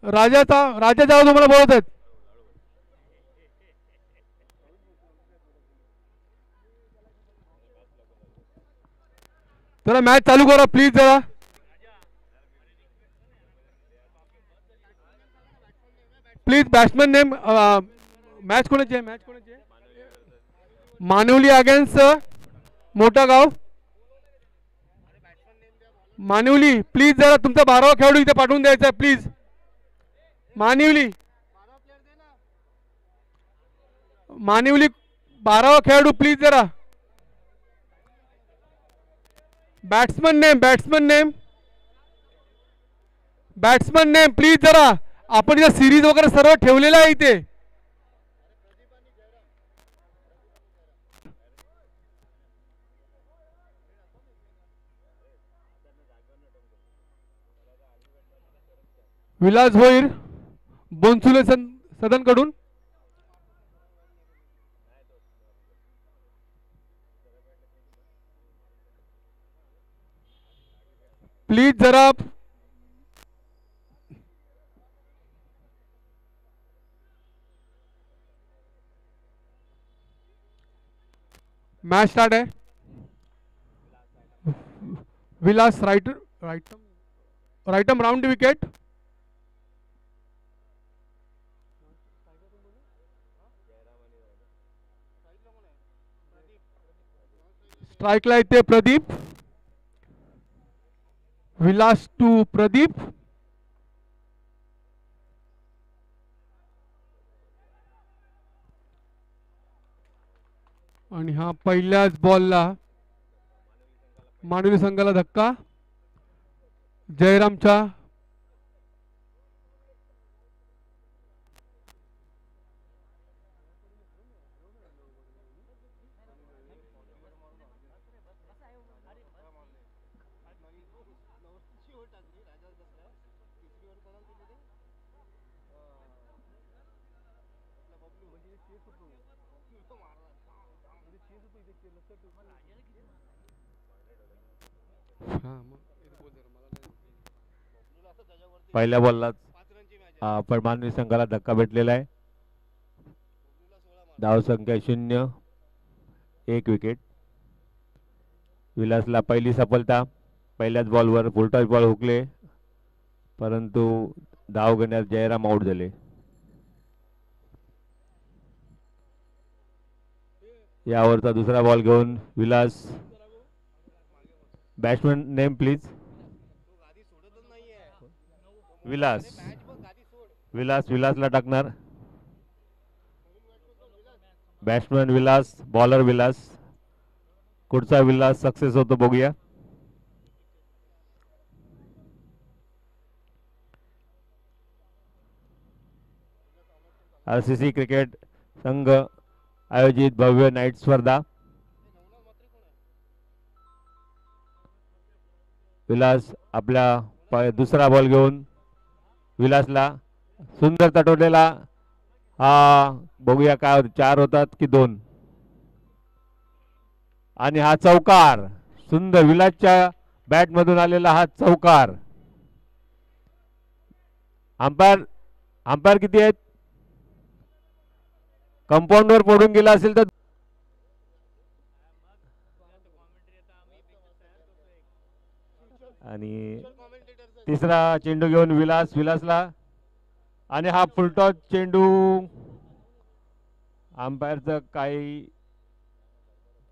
राजा जाधव तुम्हाला बोलत आहेत. जरा मॅच चालू करा प्लीज. जरा प्लीज बॅट्समॅन नेम. मॅच कोणाची आहे? मॅच कोणाची आहे? मानवली अगेन्स्ट मोठा गाव. मानिवली प्लीज जरा तुमचा 12वा खेळाडू इथे पाठवून द्यायचा आहे प्लीज. मानिवली 12वा खेळाडू प्लीज जरा. बॅट्समन नेम प्लीज जरा. आपण इथे सिरीज वगैरे सर्व ठेवलेलं आहे इथे. विलास भोईर बोनसुले सदन कडून. प्लीज जरा. मॅच स्टार्ट आहे. Vilas right arm round wicket. स्ट्राइकला इथे प्रदीप. विलास टू प्रदीप. आणि हा पहिल्याच बॉलला मानवी संघाला धक्का. जयरामच्या पहिल्या बॉलला मानवी संघाला धक्का भेटलेला आहे. धावसंख्या 0. 1 विकेट. विलासला पहिली सफलता. पहिल्याच बॉलवर फुलटॉस बॉल हुकले परंतु धाव घेण्यात जयराम आउट झाले. यावरचा दुसरा बॉल घेऊन विलास. Batsman name please. विलासला टाकणार. Batsman Vilas, bowler Vilas. कुठचा विलास सक्सेस होतो बघूया. RCC क्रिकेट संघ आयोजित भव्य नाईट स्पर्धा. विलास आपला दुसरा बॉल घेऊन विलासला सुंदर तटवलेला. हा बघूया काय 4 होतात की 2. आणि हा चौकार. सुंदर विलासच्या बॅट मधून आलेला हा चौकार. अंपायर किती आहेत? कंपाऊंड वर पडून गेला असेल तर आणि तिसरा चेंडू घेऊन विलासला. आणि हा फुलटॉस चेंडू. अंपायरचं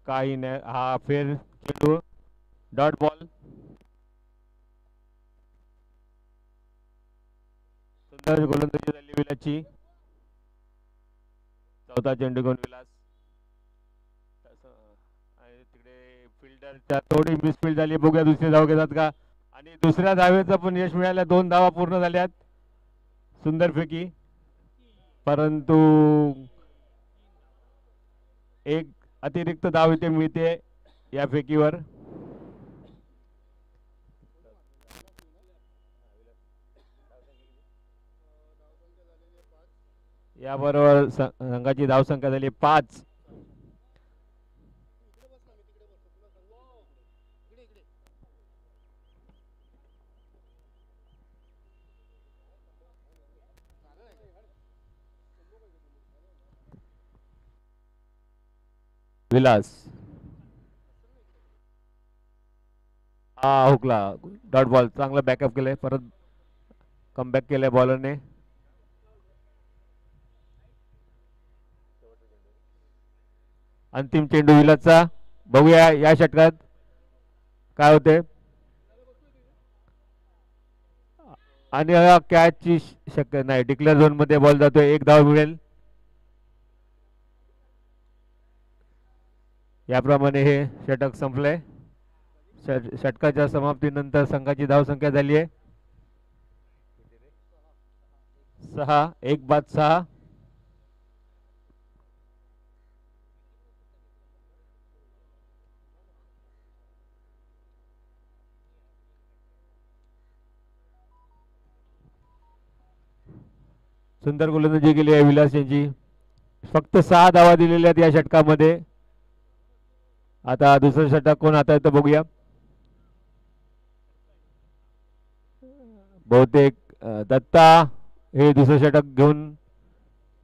काही नाही. हा फेर चेंडू. Dot ball. सुंदर गोलंदाजी झाली विलासची. चौथा चेंडू घेऊन विलास. तिकडे फिल्डरच्या थोडी मिसफील्ड झाली. बघूया दुसरी धाव घेतात का. आणि दुसऱ्या धावेचं पण यश मिळालं. 2 धावा पूर्ण झाल्यात. सुंदर फेकी परंतु एक अतिरिक्त धाव इथे मिळते या फेकीवर. याबरोबर संघाची धावसंख्या झाली 5. विलास हा हुकला डॉट बॉल चांगला बॅकअप केलंय परत कमबॅक केलंय बॉलरने अंतिम चेंडू विलासचा बघूया या षटकात काय होते आणि कॅचची शक्य नाही डिक्लेअर झोन मध्ये बॉल जातोय एक धाव मिळेल याप्रमाणे हे षटक संपलंय षटकाच्या समाप्तीनंतर संघाची धावसंख्या झाली आहे 6 एक बाद 6 सुंदर गोलंदाजी केली आहे विलास यांची फक्त 6 धावा दिलेल्या आहेत या षटकामध्ये आता दुसरं षटक कोण हाताळतं बघूया बहुतेक दत्ता हे दुसरं षटक घेऊन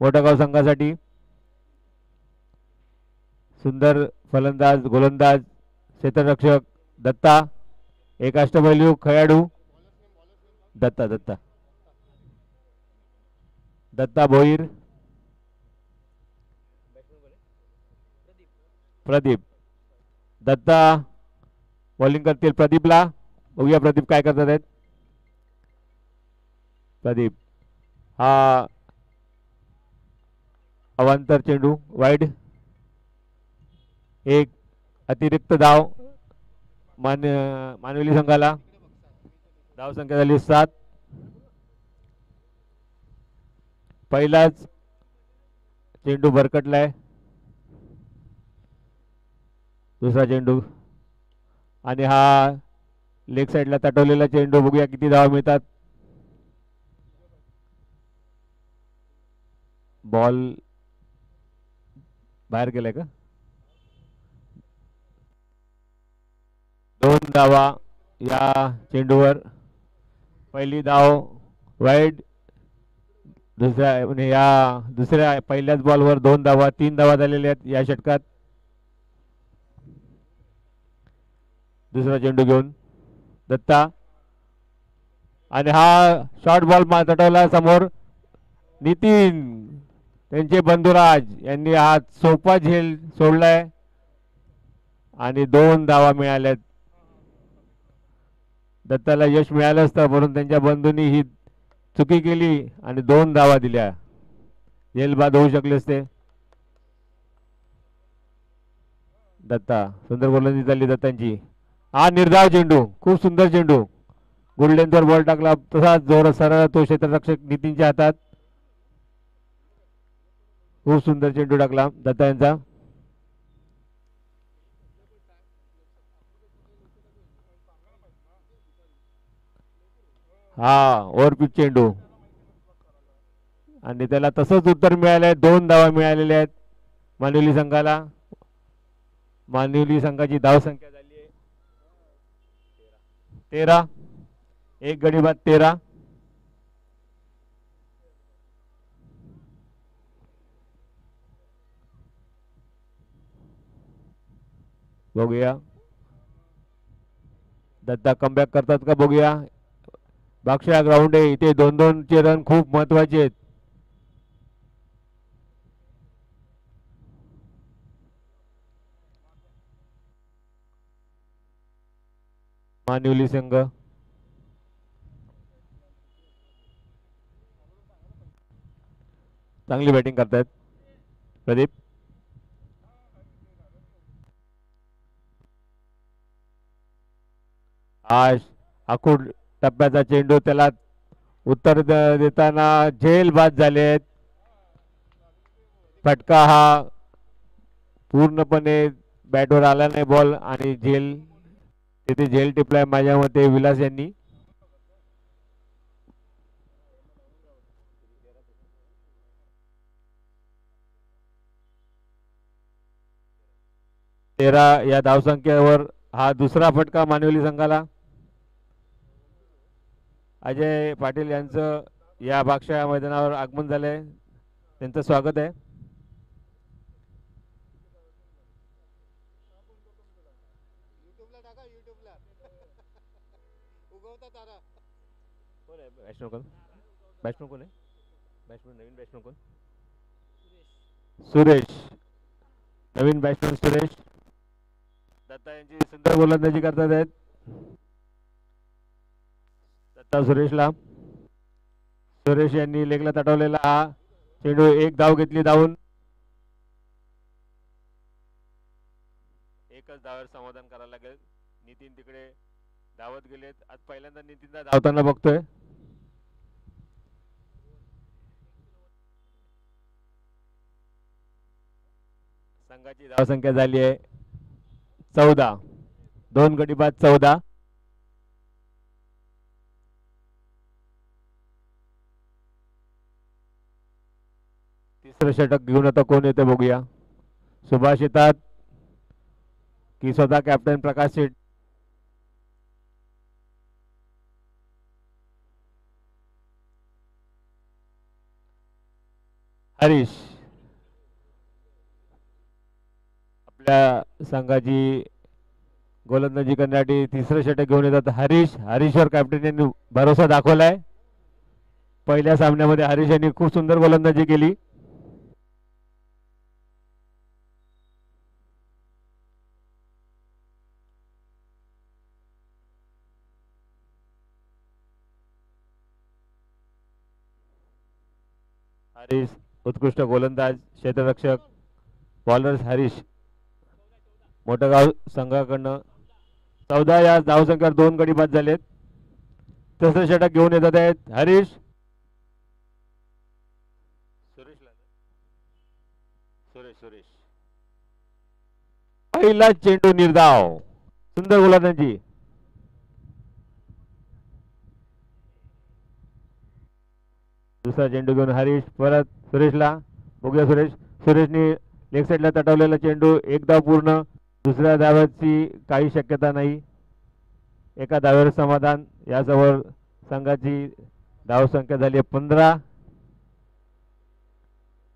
मोठागाव संघासाठी सुंदर फलंदाज गोलंदाज क्षेत्ररक्षक दत्ता एक अष्टपैलू खेळाडू दत्ता दत्ता दत्ता भोईर प्रदीप दत्ता बॉलिंग करतील प्रदीपला बघूया प्रदीप काय करतात आहेत प्रदीप हा अवांतर चेंडू वाईड एक अतिरिक्त धाव मानवली संघाला धाव संख्या झाली 7 पहिलाच चेंडू भरकटलाय दुसरा चेंडू आणि हा लेग साइडला तटवलेला चेंडू बघूया किती धावा मिळतात बॉल बाहेर गेलाय का 2 धावा या चेंडूवर पहिली धाव वाईड दुसऱ्या पहिल्याच बॉलवर 2 धावा 3 धावा झालेल्या आहेत या षटकात दुसरा चेंडू घेऊन दत्ता आणि हा शॉर्ट बॉल तटवला समोर नितीन त्यांचे बंधुराज यांनी हा सोपा झेल सोडलाय आणि 2 धावा मिळाल्यात दत्ताला यश मिळालं असतं म्हणून त्यांच्या बंधूंनी ही चुकी केली आणि 2 धावा दिल्या झेल बाद होऊ शकले असते दत्ता सुंदर गोलंदाजी झाली दत्तांची हा निर्धाव चेंडू खूप सुंदर चेंडू गुडलेंथवर बॉल टाकला तसाच जोर सरळ तो क्षेत्ररक्षक नितीनच्या हातात खूप सुंदर चेंडू टाकला दत्ता यांचा हा ओव्हरपिच चेंडू आणि त्याला तसंच उत्तर मिळालंय 2 धावा मिळालेल्या आहेत मानवली संघाला मानवली संघाची धाव संख्या झाली आहे 13 एक गडी बाद 13 बघूया दत्ता कमबॅक करतात का बघूया बाक्ष्या ग्राउंड आहे इथे 2-2 चे रन खूप महत्वाचे आहेत मानवली संघ चांगली बॅटिंग करतायत प्रदीप आज आखूड टप्प्याचा चेंडू त्याला उत्तर देताना झेल बाद झाले आहेत फटका हा पूर्णपणे बॅटवर आला नाही बॉल आणि झेल तिथे झेल टिपलाय माझ्या मते विलास यांनी तेरा या धावसंख्येवर हा दुसरा फटका मानवली संघाला अजय पाटील यांचं या बाक्ष्या मैदानावर आगमन झालंय त्यांचं स्वागत आहे बॅट्समन कोण? बॅट्समन कोण आहे? बॅट्समन नवीन बॅट्समन कोण? सुरेश. नवीन बॅट्समन सुरेश. दत्ता यांची सुंदर गोलंदाजी करतात आहेत. दत्ता सुरेशला. सुरेश यांनी लेगला तटवलेला हा चेंडू, एक धाव घेतली धावून. एकच धावावर समाधान करायला लागेल. नितीन तिकडे धावत गेलेत. आज पहिल्यांदा नितीनला धावताना बघतोय. संघाची धावसंख्या झाली आहे 14. 2 गडी बाद 14. तिसरं षटक घेऊन आता कोण येते बघूया. सुभाष येतात की स्वतः कॅप्टन प्रकाश शेठ? हरीश. आपल्या संघाची गोलंदाजी करण्यासाठी तिसरं षटक घेऊन येतात हरीश. हरीशवर कॅप्टन यांनी भरोसा दाखवलाय. पहिल्या सामन्यामध्ये हरीश यांनी खूप सुंदर गोलंदाजी केली. हरीश उत्कृष्ट गोलंदाज, क्षेत्ररक्षक, बॉलर्स हरीश. मोठगाव संघाकडनं 14 या धावसंख्येवर 2 गडी बाद झालेत. तिसरं षटक घेऊन येतात आहेत हरीश. सुरेश पहिला चेंडू निर्धाव. सुंदर गोलंदाजी. दुसरा चेंडू घेऊन हरीश परत सुरेशला. बघूया सुरेशने लेग साईडला तटवलेला चेंडू, एक धाव पूर्ण. दुसऱ्या धावाची काही शक्यता नाही. एका धावेवर समाधान. यासमोर संघाची धावसंख्या झाली 15.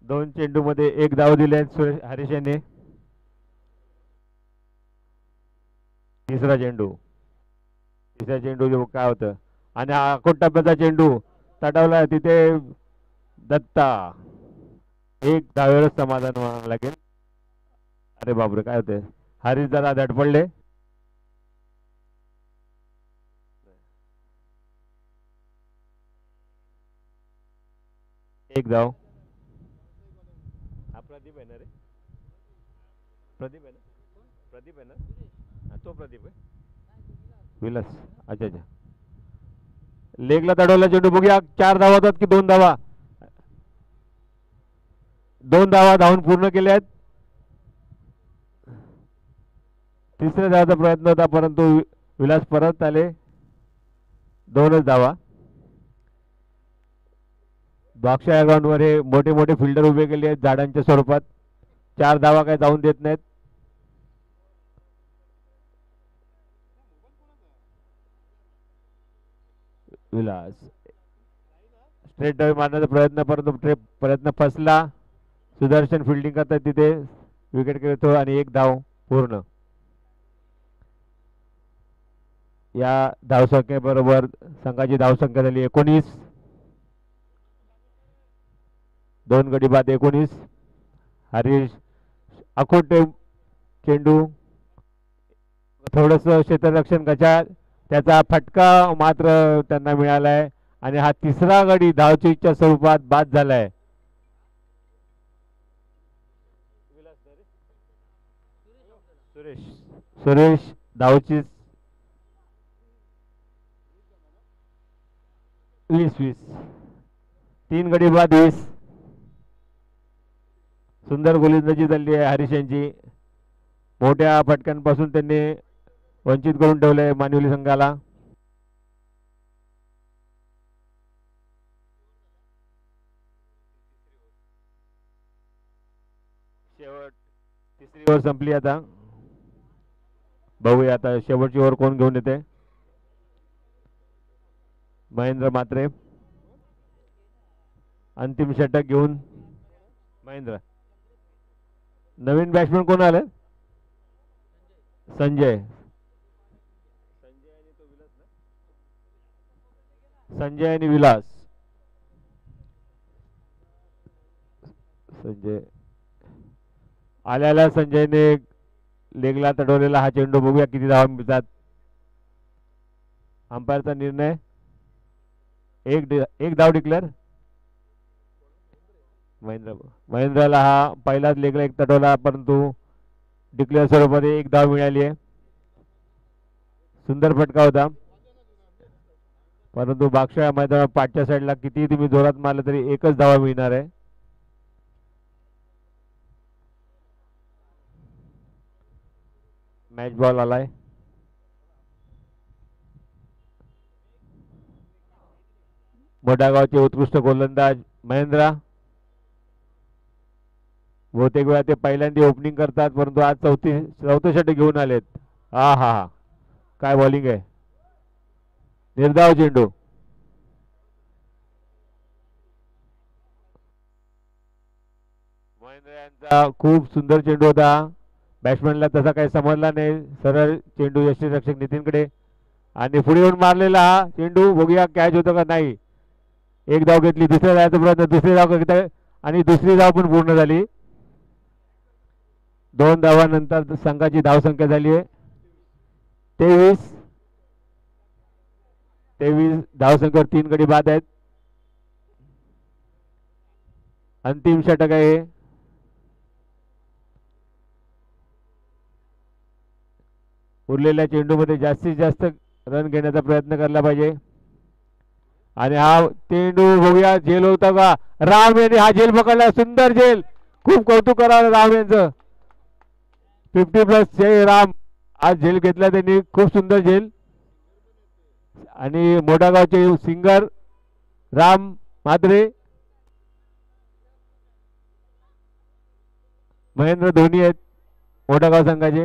2 चेंडूमध्ये 1 धाव दिले हरीश याने. तिसरा चेंडू काय होतं आणि आखोट टप्प्याचा चेंडू तटवला तिथे दत्ता. 1 धावेवर समाधान व्हावं लागेल. अरे बापरे, काय होतंय? हरीश जरा धडपडले. एक धाव. हा प्रदीप आहे ना रे? प्रदीप आहे ना? हा तो प्रदीप आहे. विलास. अच्छा. लेगला तडवला चेंडू. बघूया 4 धावा होतात की 2 धावा? 2 धावा धावून पूर्ण केल्या आहेत. तिसऱ्या धावाचा प्रयत्न होता परंतु विलास परत आले. 2च धावा. द्राक्षा ग्राउंडवर हे मोठे मोठे फिल्डर उभे केले आहेत झाडांच्या स्वरूपात. 4 धावा काय धावून देत नाहीत. विलास स्ट्रेट ड्राइव्ह मारण्याचा प्रयत्न परंतु प्रयत्न फसला. सुदर्शन फिल्डिंग करतात तिथे. विकेट घेतो आणि 1 धाव पूर्ण. या धावसंख्येबरोबर संघाची धावसंख्या झाली 19. 2 गडी बाद 19. हरीश अखोट चेंडू, थोडस क्षेत्ररक्षण गचाळ, त्याचा फटका मात्र त्यांना मिळालाय आणि हा तिसरा गडी धावचीच्या स्वरूपात बाद झालाय. सुरेश धावची 20. 3 गडी बाद 20. सुंदर गोलंदाजी झाली आहे हरीश यांची. मोठ्या फटक्यांपासून त्यांनी वंचित करून ठेवलंय मानिवली संघाला. शेवट तिसरी ओव्हर संपली. आता बघूया आता शेवटची ओव्हर कोण घेऊन येते. महेंद्र मात्रे अंतिम षटक घेऊन. महेंद्र. नवीन बॅट्समन कोण आले? संजय. संजय आणि विलास. संजय आल्याला संजयने लेगला तडवलेला हा चेंडू. बघूया किती धावा मिळतात. अंपायरचा निर्णय एक धाव डिक्लेअर. महेंद्रला हा पहिलाच लेगला एक तडवला, परंतु डिक्लेअर स्वरूपामध्ये एक धाव मिळाली आहे. सुंदर फटका होता, परंतु मागच्या मैदानात पाठच्या साईडला किती तुम्ही जोरात मारलं तरी एकच धावा मिळणार आहे. मॅच बॉल आलाय. मोठागावचे उत्कृष्ट गोलंदाज महेंद्र. बहुतेक वेळा ते पहिल्यांदा ओपनिंग करतात, परंतु आज चौथे षटक घेऊन आलेत. हा हा हा, काय बॉलिंग आहे. निर्धाव चेंडू. महेंद्र यांचा खूप सुंदर चेंडू होता. बॅट्समॅनला तसा काही समजला नाही. सरळ चेंडू यष्टीरक्षक नितीनकडे आणि पुढे येऊन मारलेला हा चेंडू. बघूया कॅच होतो का नाही. एक धाव घेतली. दुसऱ्या धावाचा प्रयत्न. दुसरी धाव घेत आणि दुसरी धाव पण पूर्ण झाली. 2 धावांनंतर संघाची धावसंख्या झाली आहे 23. 23 धावसंख्येवर 3 गडी बाद आहेत. अंतिम षटक आहे. उरलेल्या चेंडूमध्ये जास्तीत जास्त रन घेण्याचा प्रयत्न केला पाहिजे. आणि हा चेंडू बघूया झेल होता का. राम यांनी हा झेल पकडला. सुंदर झेल. खूप कौतुक करावं राम यांचं. 50+ राम आज झेल घेतला त्यांनी. खूप सुंदर झेल. आणि मोठागावचे सिंगर राम म्हात्रे, महेंद्र धोनी आहेत मोठागाव संघाचे.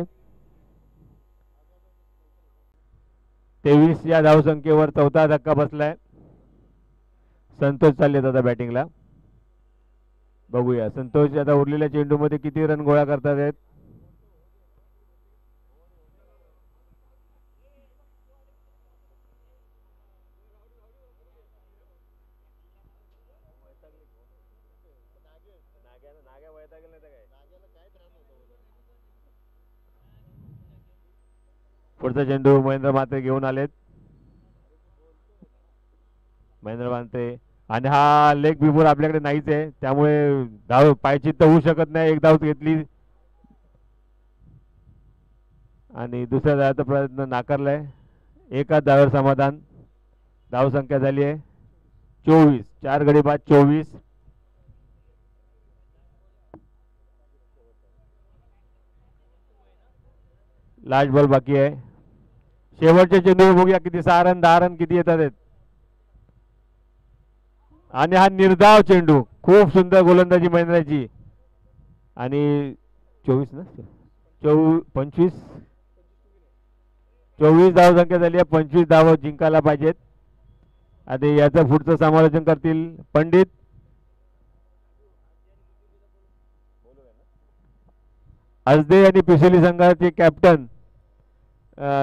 23 या धावसंख्येवर चौथा धक्का बसलाय. संतोष चाललेत आता बॅटिंगला. बघूया संतोष आता उरलेल्या चेंडूमध्ये किती रन गोळा करतात आहेत. पुढचा चेंडू महेंद्र म्हात्रे घेऊन आलेत. महेंद्र म्हात्रे आणि हा लेग बिफोर आपल्याकडे नाहीच आहे, त्यामुळे धाव पायचित्त होऊ शकत नाही. एक धाव घेतली आणि दुसऱ्या धावाचा प्रयत्न नाकारलाय. एकाच धावेवर समाधान. धावसंख्या झाली आहे 24. 4 गडी बाद 24. लास्ट बॉल बाकी आहे. शेवटचे चेंडू बघूया किती. 6 रन 10 रन किती येतात आहेत. आणि हा निर्धाव चेंडू. खूप सुंदर गोलंदाजी महेंद्राची. आणि 24 ना 25 24 धावसंख्या झाली आहे. 25 धाव जिंकायला पाहिजेत. आणि याचं पुढचं समालोचन करतील पंडित. असदे आणि पिसोली संघाचे कॅप्टन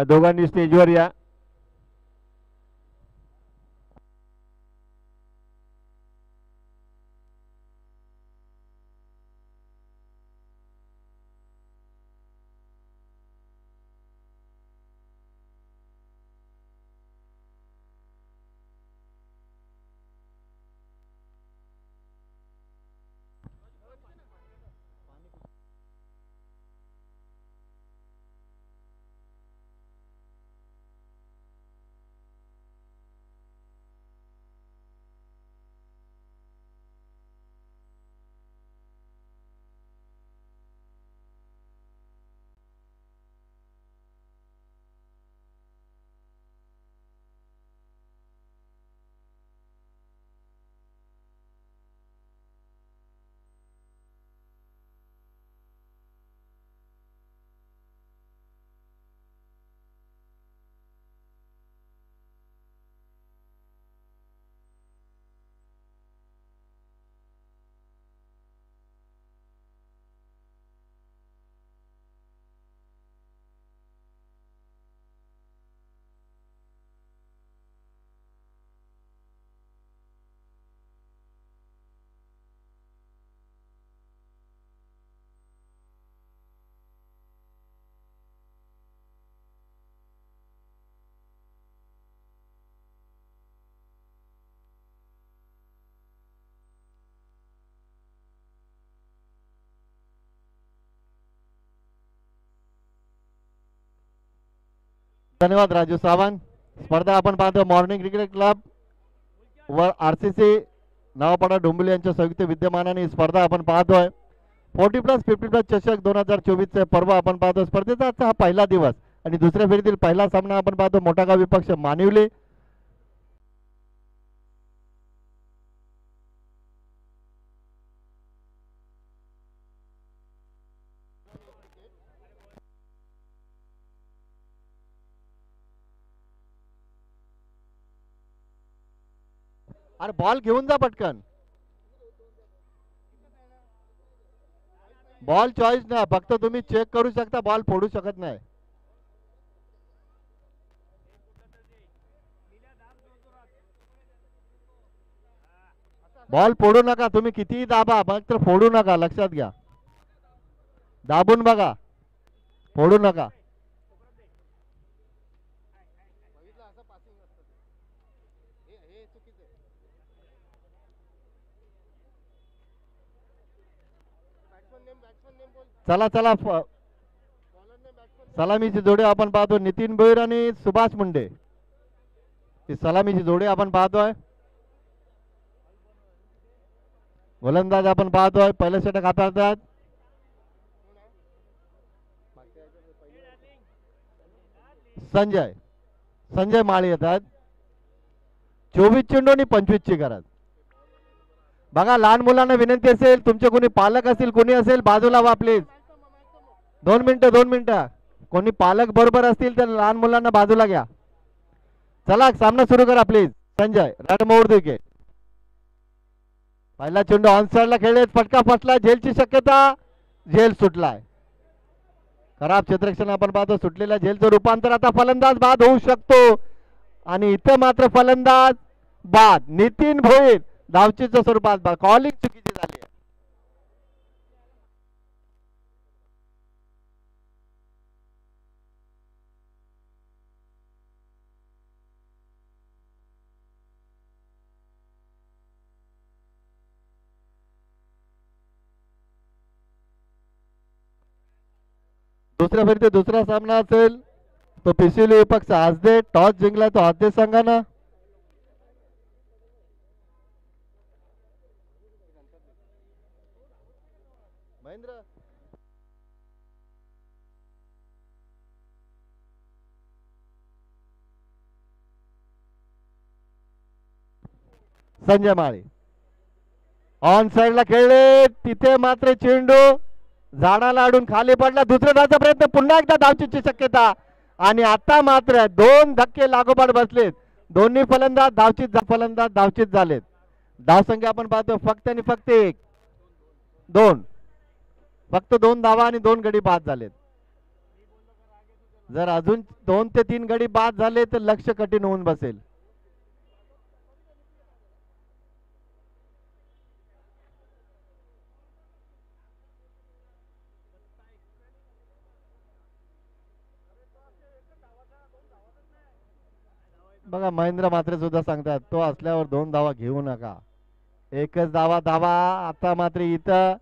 दोघांनी स्टेजवर या. धन्यवाद राजू सावंत. स्पर्धा आपण पाहतो मॉर्निंग क्रिकेट क्लब व RCC नावापाडा डोंबिवली यांच्या संयुक्त विद्यमानाने ही स्पर्धा आपण पाहतोय. 40+50+ चषक 2024 पर्व आपण पाहतो. स्पर्धेचा आजचा हा पहिला दिवस आणि दुसऱ्या फेरीतील पहिला सामना आपण पाहतो मोठागाव विपक्ष मानिवली. अरे बॉल घेऊन जा पटकन. बॉल चॉईस नाही, फक्त तुम्ही चेक करू शकता, बॉल फोडू शकत नाही. बॉल फोडू नका, तुम्ही कितीही दाबा मात्र फोडू नका, लक्षात घ्या. दाबून बघा, फोडू नका. चला चला, सलामीची जोडी आपण पाहतो नितीन भोईर आणि सुभाष मुंडे. ही सलामीची जोडी आपण पाहतोय. गोलंदाज आपण पाहतोय पहिलं षटक हाताळतात. संजय माळी येतात. 24 चेंडू आणि 25 ची गरज. बघा लहान मुलांना विनंती असेल, तुमचे कोणी पालक असतील, कोणी असेल बाजूला वा प्लीज. 2 मिनिटं. कोणी पालक बरोबर असतील तर लहान मुलांना बाजूला घ्या. चला सामना सुरू करा प्लीज. संजय राईट मोड विकेट. पहिला चेंडू ऑन साइडला खेळले, फटका फसला, झेलची शक्यता, झेल सुटलाय. खराब क्षेत्ररक्षण आपण पाहतो. सुटलेल्या झेलचं रूपांतर आता फलंदाज बाद होऊ शकतो आणि इथं मात्र फलंदाज बाद. नितीन भोईर धावचीच्या स्वरूपात बाद. कॉलिंग चुकीची झाली आहे. दुसऱ्या फेरीत दुसरा सामना असेल तो पिसिली विपक्ष आजदे. टॉस जिंकलाय तो आजदे संघानं. महेंद्र संजय माळी ऑन साइडला खेळले, तिथे मात्र चेंडू झाडाला अडून खाली पडला. दुसऱ्या धावचा प्रयत्न, पुन्हा एकदा धावचीची शक्यता आणि आता मात्र 2 धक्के लागोपाठ बसलेत. दोन्ही फलंदाज धावचीत झालेत. धावसंख्या आपण पाहतो फक्त आणि फक्त 1-2. फक्त 2 धावा आणि 2 गडी बाद झालेत. जर अजून 2 ते 3 गडी बाद झाले तर लक्ष कठीण होऊन बसेल. बघा महेंद्र मात्र सुद्धा सांगतात तो असल्यावर 2 धावा घेऊ नका, एकच धावा. आता मात्र इथं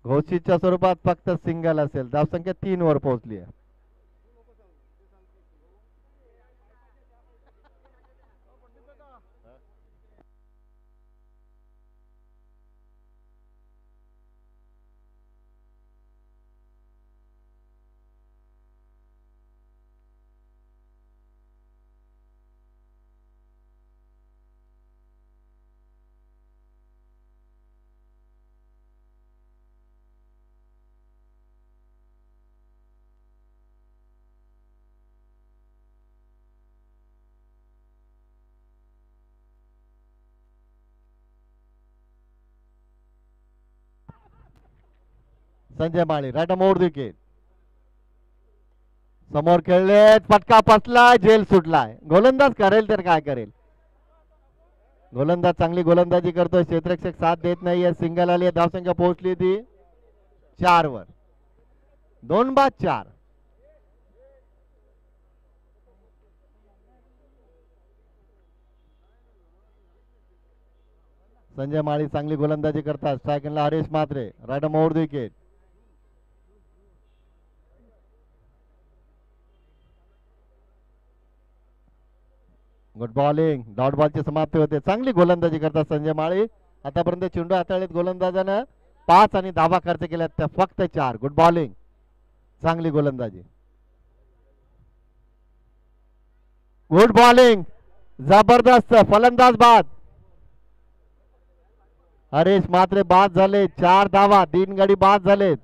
घोषीच्या स्वरूपात फक्त सिंगल असेल. धावसंख्या 3 वर पोहोचली आहे. संजय माळी राईट मोड विकेट. समोर खेळले, फटका फसला, झेल सुटलाय. गोलंदाज करेल तर काय करेल. गोलंदाज चांगली गोलंदाजी करतोय, क्षेत्ररक्षक साथ देत नाहीये. सिंगल आली, धावसंख्या पोहोचली ती 4 वर. 2 बाद 4. संजय माळी चांगली गोलंदाजी करतात. स्ट्रायकला हरीश म्हात्रे राईट मोड विकेट. Good bowling. डॉट बॉलची समाप्ती होते. चांगली गोलंदाजी करतात संजय माळी. आतापर्यंत चेंडू हाताळलेत गोलंदाजानं 5 आणि धावा खर्च केल्यात त्या फक्त 4. Good bowling. चांगली गोलंदाजी. Good bowling. जबरदस्त फलंदाज बाद. हरीश मात्रे बाद झाले. 4 धावा 3 गडी बाद झालेत.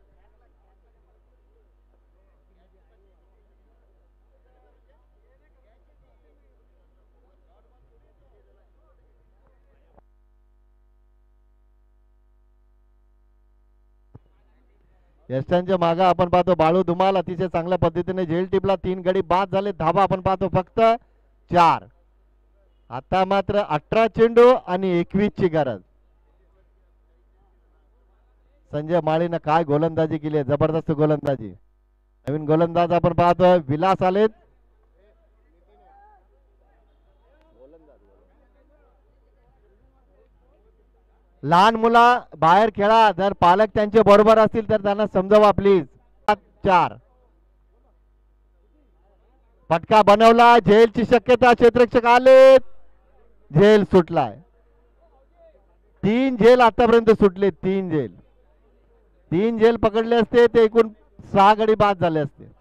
यशांच्या मागे आपण पाहतो बाळू धुमाल अतिशय चांगल्या पद्धतीने झेल टिपला. 3 गडी बाद झाले. धावा आपण पाहतो फक्त 4. आता मात्र 18 चेंडू आणि 21 ची गरज. संजय माळीनं काय गोलंदाजी केली आहे. जबरदस्त गोलंदाजी. नवीन गोलंदाज आपण पाहतो विलास आलेत. लहान मुला बाहेर खेळा. जर पालक त्यांचे बरोबर असतील तर त्यांना समजावा प्लीज. 4 फटका बनवला. झेलची शक्यता. क्षेत्ररक्षक आलेत. झेल सुटलाय. 3 झेल आतापर्यंत सुटले. 3 झेल. 3 झेल पकडले असते ते एकूण 6 गडी बाद झाले असते.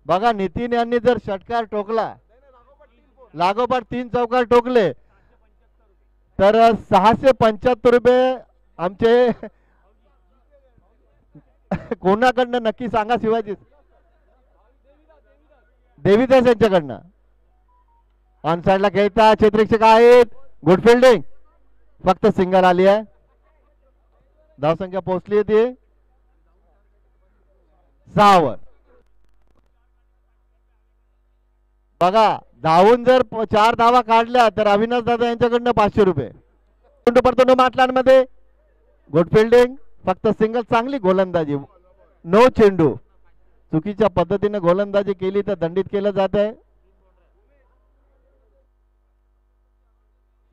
बघा नितीन यांनी जर षटकार टोकला लागोपाठ 3 चौकार टोकले तर 675 रुपये आमचे कोणाकडनं नक्की सांगा. शिवाजी देवीदास यांच्याकडनं. ऑन साइडला खेळता क्षेत्ररक्षक आहेत. Good fielding. फक्त सिंगल आली आहे. धावसंख्या पोहोचली ती 6 वर. बघा धावून जर 4 धावा काढल्या तर अविनाश दादा यांच्याकडनं 500 रुपये. परतून माटलांमध्ये गुड फिल्डिंग. फक्त सिंगल. चांगली गोलंदाजी. नो चेंडू. चुकीच्या पद्धतीने गोलंदाजी केली तर दंडित केलं जात आहे.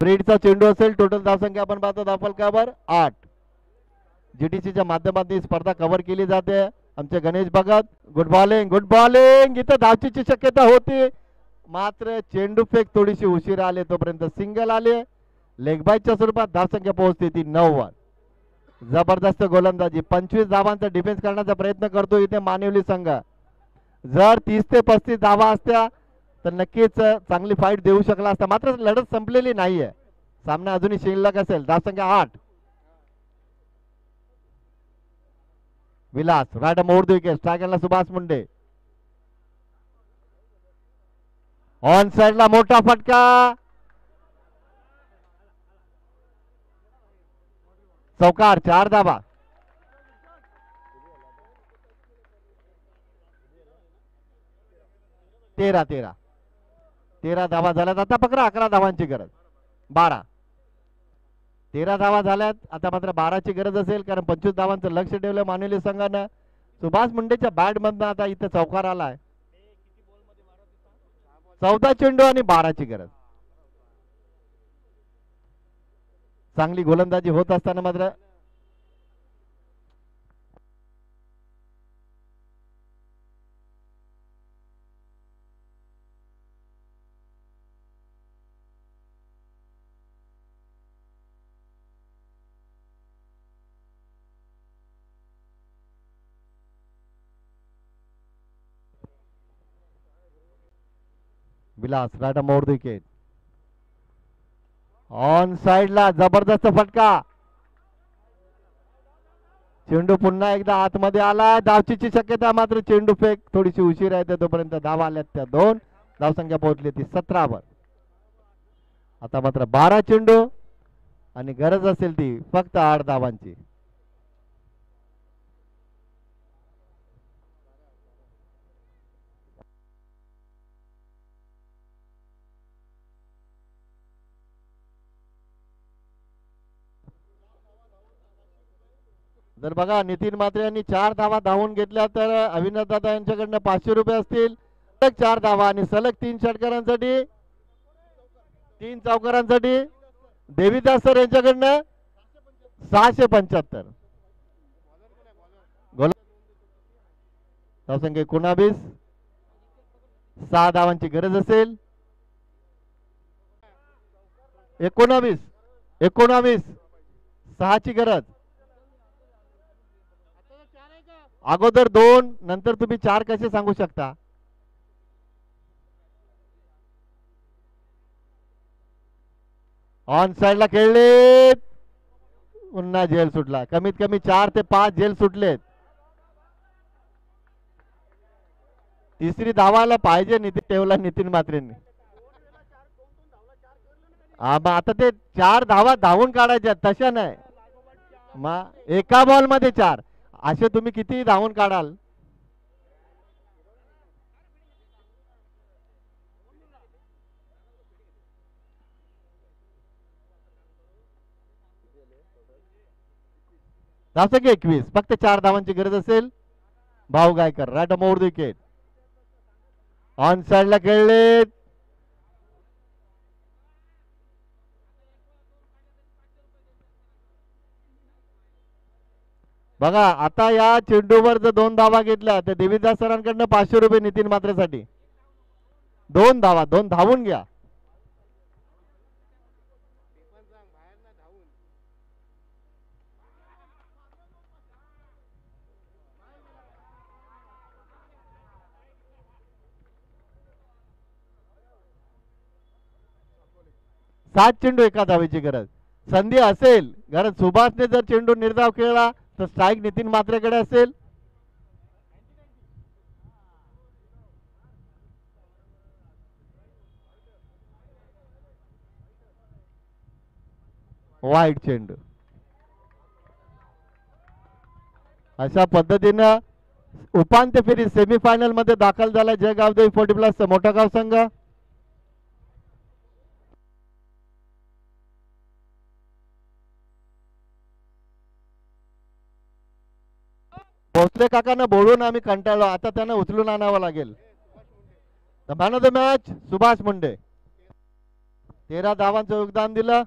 ब्रीडचा चेंडू असेल. टोटल धावसंख्या आपण पाहतो धावफलकावर 8. जीटीसीच्या माध्यमातून स्पर्धा कव्हर केली जाते. आमचे Ganesh Bhagat. Good bowling. Good bowling. इथं धावचीची शक्यता होती मात्र चेंडू फेक थोडीशी उशीर आले. तोपर्यंत सिंगल आले. लेगबाईच्या स्वरूपात धावसंख्या पोहोचते ती 9 वर. जबरदस्त गोलंदाजी. 25 धावांचा डिफेन्स करण्याचा प्रयत्न करतो इथे मानिवली संघ. जर 30 ते 35 धावा असत्या तर नक्कीच चांगली फाईट देऊ शकला असता. मात्र लढत संपलेली नाहीये. सामना अजूनही शिल्लक असेल. धावसंख्या 8. विलास राईट मोड विकेट. स्ट्रायकरला सुभाष मुंडे. ऑन साइडला मोठा फटका. चौकार. 4 धावा. 13 धावा झाल्यात. आता पकडा 11 धावांची गरज. 12. 13 धावा झाल्यात. आता मात्र 12ची गरज असेल कारण 25 धावांचं लक्ष ठेवलं मानिवली संघानं. सुभाष मुंडेच्या बॅट मधनं आता इथे चौकार आलाय. 14 चेंडू आणि 12ची गरज. चांगली गोलंदाजी होत असताना मात्र विलास राईट मोड विकेट. ऑन साइडला जबरदस्त फटका. चेंडू पुन्हा एकदा आतमध्ये आला. धावचीची शक्यता मात्र चेंडू फेक थोडीशी उशीर आहे. तोपर्यंत धावा आल्यात त्या 2. धावसंख्या पोहोचली ती 17 वर. आता मात्र 12 चेंडू आणि गरज असेल ती फक्त 8 धावांची. जर बघा नितीन मात्रे यांनी 4 धावा धावून घेतल्या तर अविनाश दादा यांच्याकडनं 500 रुपये असतील. 4 धावा आणि सलग 3 षटकारांसाठी 3 चौकारांसाठी देवीदास सर यांच्याकडनं 675. धावसंख्या 19. 6 धावांची गरज असेल. 19 6 ची गरज. अगोदर 2 नंतर तुम्ही 4 कसे सांगू शकता? ऑन साइडला खेळले, पुन्हा झेल सुटला. कमीत कमी 4 ते 5 झेल सुटलेत. तिसरी धावायला पाहिजे नितीन म्हात्रेंनी. आता ते 4 धावा धावून काढायच्या तशा नाही. मग एका बॉल मध्ये 4 असे तुम्ही किती धावून काढाल? धावसंख्या 21. फक्त 4 धावांची गरज असेल. Bhau Gaikar right over the wicket. On साइडला खेळले. बघा आता या चेंडूवर जर 2 धावा घेतल्या तर देवीदास सरांकडनं 500 रुपये नितीन म्हात्रेसाठी. 2 धावा, 2 धावून घ्या. सात चेंडू एका धावेची गरज. संधी असेल कारण सुभाषने जर चेंडू निर्धाव खेळला तर स्ट्राईक नितीन म्हात्रेकडे असेल. वाईट चेंडू. अशा पद्धतीनं उपांत्य फेरी सेमीफायनल मध्ये दाखल झाला जयगावदेवी 40+ मोठा गाव संघ. भोसले काकांना बोलून आम्ही कंटाळलो. आता त्यांना उचलून आणावं लागेल. The man of the match Subhash Munde. 13 धावांचं योगदान दिलं.